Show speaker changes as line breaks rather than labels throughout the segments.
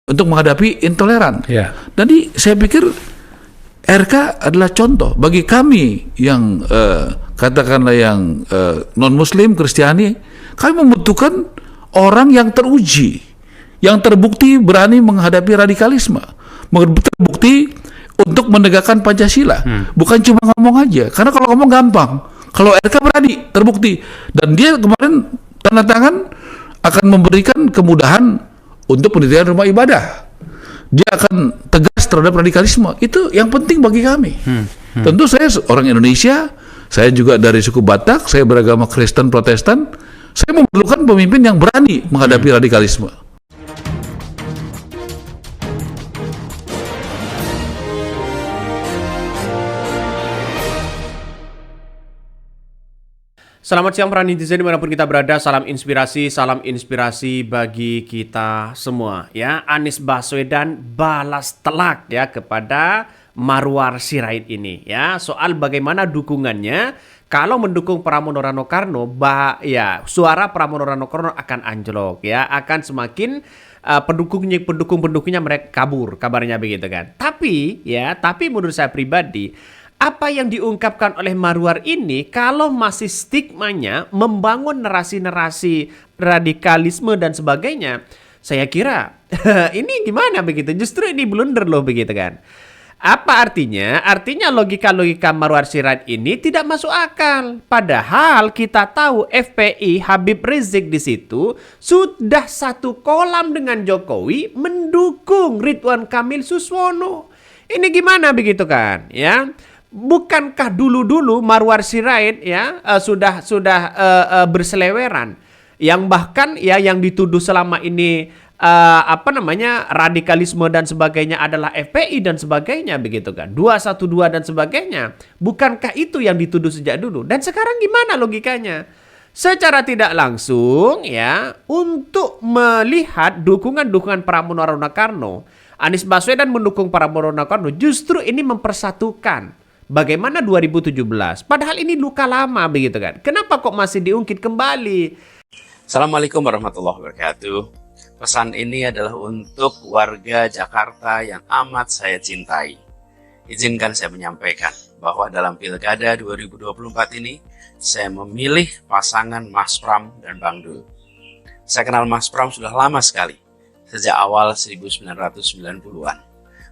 untuk menghadapi intoleran.
Ya.
Jadi saya pikir RK adalah contoh bagi kami yang katakanlah yang non Muslim, Kristiani. Kami membutuhkan orang yang teruji, yang terbukti berani menghadapi radikalisme, terbukti untuk menegakkan Pancasila. Bukan cuma ngomong aja, karena kalau ngomong gampang. Kalau RK berani, terbukti, dan dia kemarin tanda tangan akan memberikan kemudahan untuk pendirian rumah ibadah. Dia akan tegas terhadap radikalisme. Itu yang penting bagi kami. Tentu saya orang Indonesia, saya juga dari suku Batak, saya beragama Kristen Protestan. Saya memerlukan pemimpin yang berani menghadapi radikalisme.
Selamat siang para netizen dimanapun kita berada, salam inspirasi bagi kita semua ya. Anies Baswedan balas telak ya kepada Marwar Sirait ini ya, soal bagaimana dukungannya kalau mendukung Pramono Rano Karno, suara Pramono Rano Karno akan anjlok ya, akan semakin pendukungnya mereka kabur, kabarnya begitu kan. Tapi menurut saya pribadi, apa yang diungkapkan oleh Marwar ini kalau masih stigmanya membangun narasi-narasi radikalisme dan sebagainya, saya kira ini gimana begitu? Justru ini blunder loh begitu kan. Apa artinya? Artinya logika-logika Marwar Sirait ini tidak masuk akal. Padahal kita tahu FPI Habib Rizik di situ sudah satu kolam dengan Jokowi mendukung Ridwan Kamil Suswono. Ini gimana begitu kan? Ya. Bukankah dulu Marwar Sirait ya sudah berseleweran, yang bahkan ya yang dituduh selama ini radikalisme dan sebagainya adalah FPI dan sebagainya begitu kan, 212 dan sebagainya. Bukankah itu yang dituduh sejak dulu? Dan sekarang gimana logikanya? Secara tidak langsung ya, untuk melihat dukungan Pramono Rano Karno, Anies Baswedan mendukung Pramono Rano Karno, justru ini mempersatukan. Bagaimana 2017? Padahal ini luka lama begitu kan. Kenapa kok masih diungkit kembali?
Assalamualaikum warahmatullahi wabarakatuh. Pesan ini adalah untuk warga Jakarta yang amat saya cintai. Izinkan saya menyampaikan bahwa dalam Pilkada 2024 ini, saya memilih pasangan Mas Pram dan Bang Dul. Saya kenal Mas Pram sudah lama sekali, sejak awal 1990-an.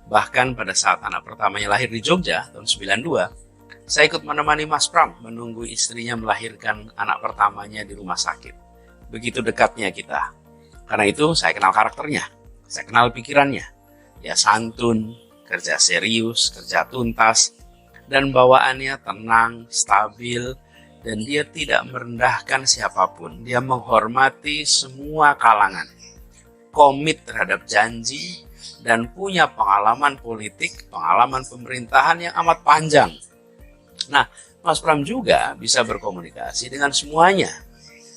Bahkan pada saat anak pertamanya lahir di Jogja tahun 92, saya ikut menemani Mas Pram menunggu istrinya melahirkan anak pertamanya di rumah sakit. Begitu dekatnya kita. Karena itu saya kenal karakternya, saya kenal pikirannya. Ya santun, kerja serius, kerja tuntas, dan bawaannya tenang, stabil, dan dia tidak merendahkan siapapun. Dia menghormati semua kalangan, komit terhadap janji, dan punya pengalaman politik, pengalaman pemerintahan yang amat panjang. Nah, Mas Pram juga bisa berkomunikasi dengan semuanya.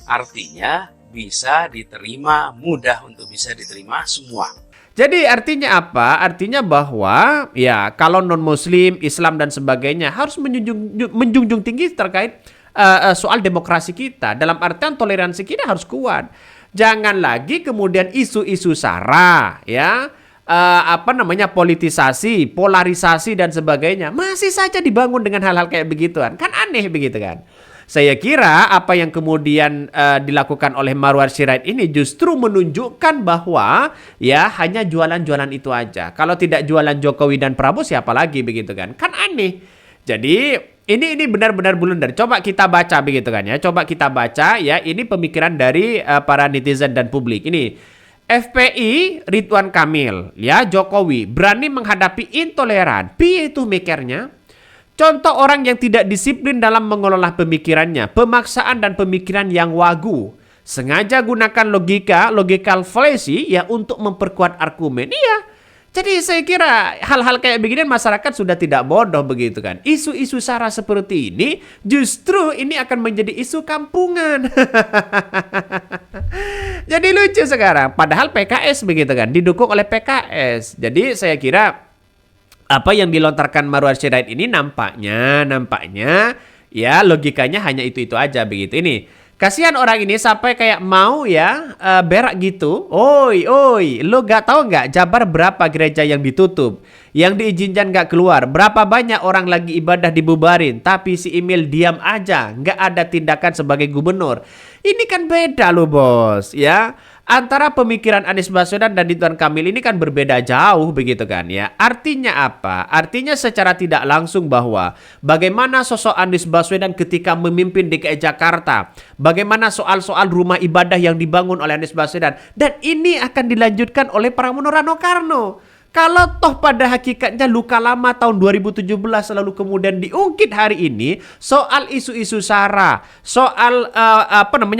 Artinya bisa diterima, mudah untuk bisa diterima semua.
Jadi artinya apa? Artinya bahwa ya kalau non-Muslim, Islam dan sebagainya harus menjunjung tinggi terkait soal demokrasi kita. Dalam artian toleransi kita harus kuat. Jangan lagi kemudian isu-isu sara ya. Politisasi, polarisasi dan sebagainya masih saja dibangun dengan hal-hal kayak begituan. Kan aneh begitu kan. Saya kira apa yang kemudian dilakukan oleh Marwar Sirait ini justru menunjukkan bahwa ya hanya jualan-jualan itu aja. Kalau tidak jualan Jokowi dan Prabowo siapa lagi begitu kan. Kan aneh. Jadi ini benar-benar blunder. Coba kita baca begitu kan ya. Coba kita baca ya, ini pemikiran dari para netizen dan publik. Ini FPI Ridwan Kamil ya, Jokowi berani menghadapi intoleran. Piye itu mikirnya? Contoh orang yang tidak disiplin dalam mengelola pemikirannya, pemaksaan dan pemikiran yang wagu. Sengaja gunakan logical fallacy ya untuk memperkuat argumen. Iya. Jadi saya kira hal-hal kayak begini masyarakat sudah tidak bodoh begitu kan. Isu-isu sara seperti ini justru ini akan menjadi isu kampungan. Jadi lucu sekarang. Padahal PKS begitu kan, didukung oleh PKS. Jadi saya kira apa yang dilontarkan Marwar Sirait ini nampaknya ya logikanya hanya itu aja begitu. Ini Kasihan orang ini sampai kayak mau ya berak gitu. Oi, lo gak tahu nggak Jabar berapa gereja yang ditutup, yang diizinkan nggak keluar, berapa banyak orang lagi ibadah dibubarin, tapi si Emil diam aja, nggak ada tindakan sebagai gubernur. Ini kan beda loh bos, ya. Antara pemikiran Anies Baswedan dan Ridwan Kamil ini kan berbeda jauh begitu kan ya. Artinya apa? Artinya secara tidak langsung bahwa bagaimana sosok Anies Baswedan ketika memimpin DKI Jakarta, bagaimana soal-soal rumah ibadah yang dibangun oleh Anies Baswedan, dan ini akan dilanjutkan oleh Pramono Rano Karno. Kalau toh pada hakikatnya luka lama tahun 2017 lalu kemudian diungkit hari ini soal isu-isu SARA, soal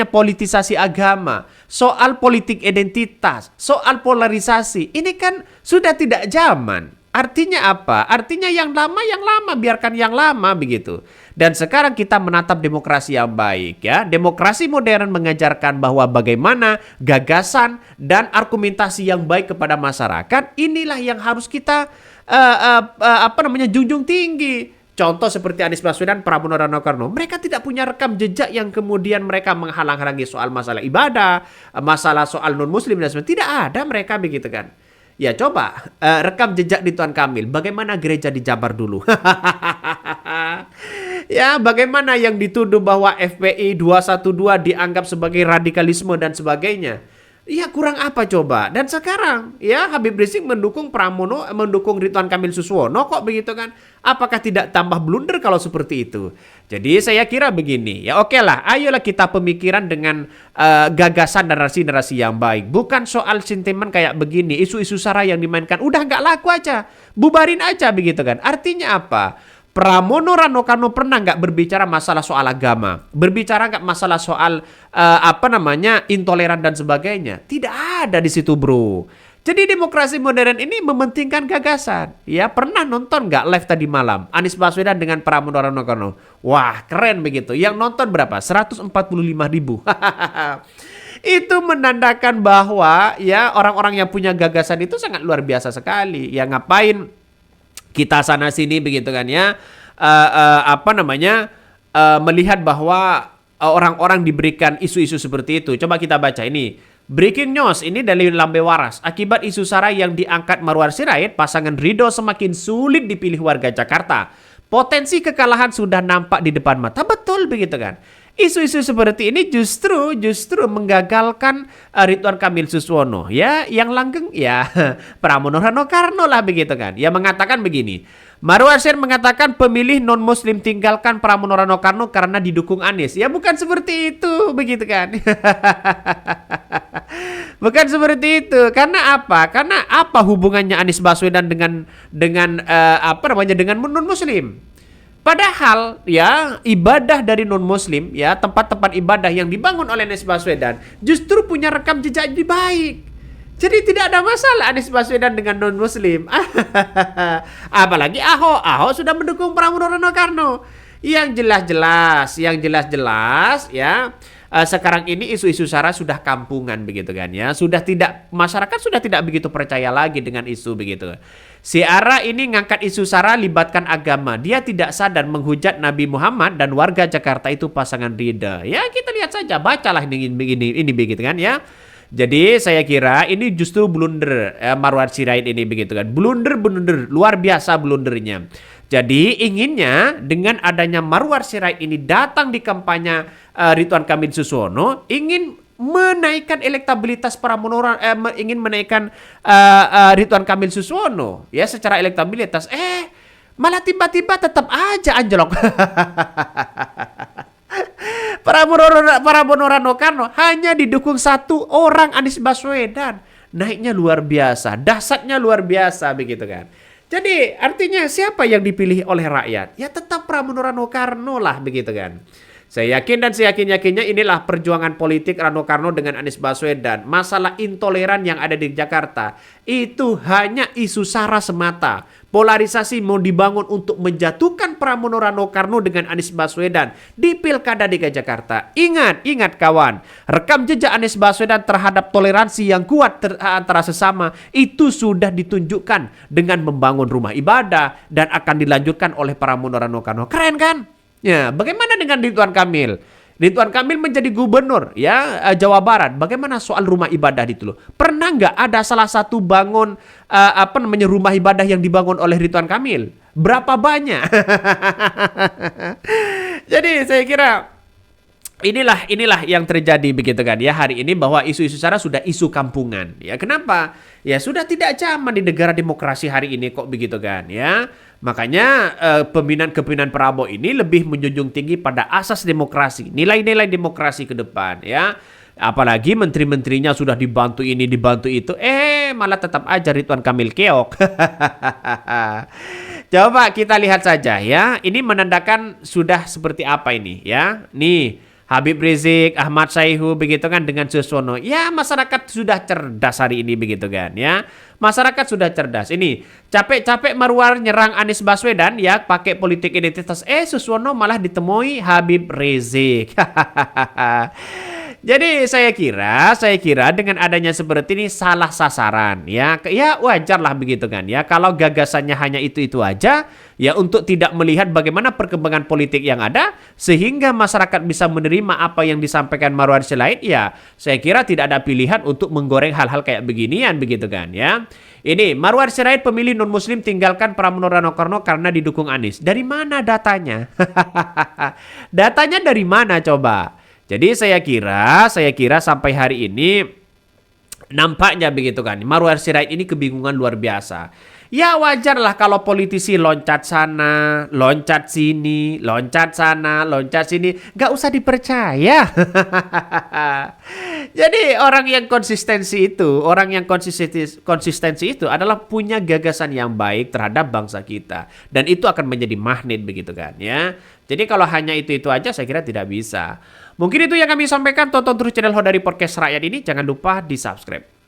politisasi agama, soal politik identitas, soal polarisasi, ini kan sudah tidak zaman. Artinya apa? Artinya yang lama, biarkan yang lama begitu. Dan sekarang kita menatap demokrasi yang baik ya. Demokrasi modern mengajarkan bahwa bagaimana gagasan dan argumentasi yang baik kepada masyarakat, inilah yang harus kita junjung tinggi. Contoh seperti Anies Baswedan, Pramono Rano Karno, mereka tidak punya rekam jejak yang kemudian mereka menghalang-halangi soal masalah ibadah, masalah soal non-muslim dan sebagainya. Tidak ada mereka begitu kan. Ya coba rekam jejak Ridwan Kamil. Bagaimana gereja di Jabar dulu? Ya bagaimana yang dituduh bahwa FPI 212 dianggap sebagai radikalisme dan sebagainya. Ya kurang apa coba. Dan sekarang ya Habib Rizik mendukung Pramono, mendukung Ridwan Kamil Suswono kok begitu kan. Apakah tidak tambah blunder kalau seperti itu? Jadi saya kira begini. Ya oke lah, ayolah kita pemikiran dengan gagasan dan narasi-narasi yang baik. Bukan soal sentimen kayak begini. Isu-isu SARA yang dimainkan udah nggak laku aja. Bubarin aja begitu kan. Artinya apa? Pramono Rano Karno pernah nggak berbicara masalah soal agama, berbicara nggak masalah soal intoleran dan sebagainya? Tidak ada di situ bro. Jadi demokrasi modern ini mementingkan gagasan. Ya pernah nonton nggak live tadi malam Anies Baswedan dengan Pramono Rano Karno? Wah keren begitu. Yang nonton berapa? 145.000. Itu menandakan bahwa ya orang-orang yang punya gagasan itu sangat luar biasa sekali. Ya ngapain kita sana sini begitu kan ya, melihat bahwa orang-orang diberikan isu-isu seperti itu. Coba kita baca ini. Breaking news ini dari Lambe Waras. Akibat isu SARA yang diangkat Marwar Sirait, pasangan Ridho semakin sulit dipilih warga Jakarta. Potensi kekalahan sudah nampak di depan mata. Betul begitu kan? Isu-isu seperti ini justru menggagalkan Ridwan Kamil Suswono. Ya, yang langgeng ya Pramono Rano Karno lah begitu kan. Ya mengatakan begini. Marwar Sirait mengatakan pemilih non-muslim tinggalkan Pramono Rano Karno karena didukung Anies. Ya bukan seperti itu begitu kan. Bukan seperti itu. Karena apa? Karena apa hubungannya Anies Baswedan dengan non-muslim? Padahal ya ibadah dari non-muslim ya tempat-tempat ibadah yang dibangun oleh Anies Baswedan justru punya rekam jejak yang baik. Jadi tidak ada masalah Anies Baswedan dengan non-muslim. Apalagi Ahok sudah mendukung Pramono Rano Karno. Yang jelas-jelas ya sekarang ini isu-isu SARA sudah kampungan begitu kan ya. Masyarakat sudah tidak begitu percaya lagi dengan isu begitu. Si Ara ini ngangkat isu SARA libatkan agama. Dia tidak sadar menghujat Nabi Muhammad dan warga Jakarta itu pasangan ridha. Ya kita lihat saja, bacalah ini begitu kan ya. Jadi saya kira ini justru blunder Marwar Sirait ini begitu kan. Blunder luar biasa blundernya. Jadi inginnya dengan adanya Marwar Sirait ini datang di kampanye Ridwan Kamil Suswono ingin menaikkan elektabilitas ingin menaikkan Ridwan Kamil Suswono ya secara elektabilitas malah tiba-tiba tetap aja anjlok. Pramono Rano Karno hanya didukung satu orang Anies Baswedan, naiknya luar biasa, dahsyatnya luar biasa begitu kan. Jadi artinya siapa yang dipilih oleh rakyat? Ya tetap Pramono Rano Karno lah begitu kan. Saya yakin dan seyakin-yakinnya inilah perjuangan politik Rano Karno dengan Anies Baswedan. Masalah intoleran yang ada di Jakarta itu hanya isu SARA semata. Polarisasi mau dibangun untuk menjatuhkan Pramono Rano Karno dengan Anies Baswedan di Pilkada DKI Jakarta. Ingat kawan, rekam jejak Anies Baswedan terhadap toleransi yang kuat antara sesama itu sudah ditunjukkan dengan membangun rumah ibadah dan akan dilanjutkan oleh Pramono Rano Karno. Keren kan? Ya, bagaimana dengan Ridwan Kamil? Ridwan Kamil menjadi gubernur ya Jawa Barat. Bagaimana soal rumah ibadah itu loh? Pernah nggak ada salah satu bangun rumah ibadah yang dibangun oleh Ridwan Kamil? Berapa banyak? Jadi saya kira inilah yang terjadi begitu kan ya hari ini, bahwa isu-isu SARA sudah isu kampungan ya. Kenapa? Ya sudah tidak zaman di negara demokrasi hari ini kok begitu kan ya. Makanya kepemimpinan Prabowo ini lebih menjunjung tinggi pada asas demokrasi, nilai-nilai demokrasi ke depan ya. Apalagi menteri-menterinya sudah dibantu ini dibantu itu, malah tetap aja Ridwan Kamil keok. Coba kita lihat saja ya. Ini menandakan sudah seperti apa ini ya. Nih Habib Rizik, Ahmad Saihu begitu kan dengan Suswono. Ya masyarakat sudah cerdas hari ini begitu kan ya. Masyarakat sudah cerdas. Ini capek-capek Marwar nyerang Anies Baswedan ya pakai politik identitas. Suswono malah ditemui Habib Rizik. Jadi saya kira dengan adanya seperti ini salah sasaran ya. Ya wajarlah begitu kan ya. Kalau gagasannya hanya itu aja ya, untuk tidak melihat bagaimana perkembangan politik yang ada sehingga masyarakat bisa menerima apa yang disampaikan Marwar Sirait ya. Saya kira tidak ada pilihan untuk menggoreng hal-hal kayak beginian begitu kan ya. Ini Marwar Sirait pemilih non muslim tinggalkan Pramono Ranokarno karena didukung Anies. Dari mana datanya? Datanya dari mana coba? Jadi saya kira sampai hari ini nampaknya begitu kan. Marwar Sirait ini kebingungan luar biasa. Ya wajarlah kalau politisi loncat sana, loncat sini, loncat sana, loncat sini. Gak usah dipercaya. Jadi orang yang konsistensi itu adalah punya gagasan yang baik terhadap bangsa kita. Dan itu akan menjadi magnet begitu kan ya. Jadi kalau hanya itu aja saya kira tidak bisa. Mungkin itu yang kami sampaikan. Tonton terus channel Hodari Podcast Rakyat ini. Jangan lupa di subscribe.